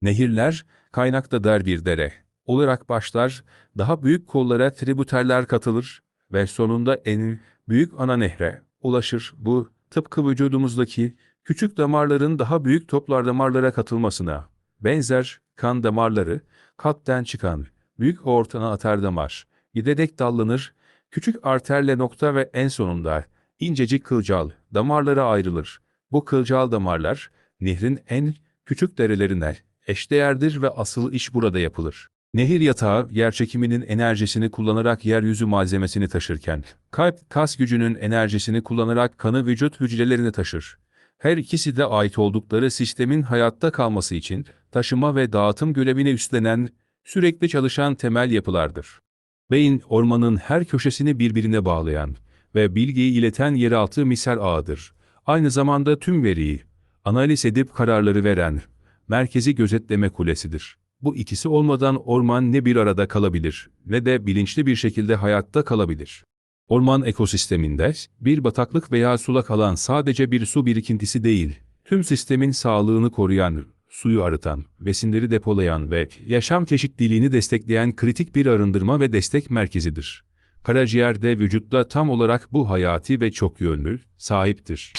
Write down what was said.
Nehirler, kaynakta dar bir dere olarak başlar, daha büyük kollara tribüterler katılır ve sonunda en büyük ana nehre ulaşır. Bu, tıpkı vücudumuzdaki küçük damarların daha büyük toplar damarlara katılmasına benzer. Kan damarları, kalpten çıkan büyük aortana atar damar, giderek dallanır, küçük arterle nokta ve en sonunda incecik kılcal damarlara ayrılır. Bu kılcal damarlar, nehrin en küçük derelerine eşdeğerdir ve asıl iş burada yapılır. Nehir yatağı, yerçekiminin enerjisini kullanarak yeryüzü malzemesini taşırken, kalp, kas gücünün enerjisini kullanarak kanı vücut hücrelerini taşır. Her ikisi de ait oldukları sistemin hayatta kalması için taşıma ve dağıtım görevini üstlenen, sürekli çalışan temel yapılardır. Beyin, ormanın her köşesini birbirine bağlayan ve bilgiyi ileten yeraltı misal ağıdır. Aynı zamanda tüm veriyi analiz edip kararları veren, merkezi gözetleme kulesidir. Bu ikisi olmadan orman ne bir arada kalabilir ne de bilinçli bir şekilde hayatta kalabilir. Orman ekosisteminde bir bataklık veya sulak alan sadece bir su birikintisi değil, tüm sistemin sağlığını koruyan, suyu arıtan, besinleri depolayan ve yaşam çeşitliliğini destekleyen kritik bir arındırma ve destek merkezidir. Karaciğer de vücutta tam olarak bu hayati ve çok yönlü sahiptir.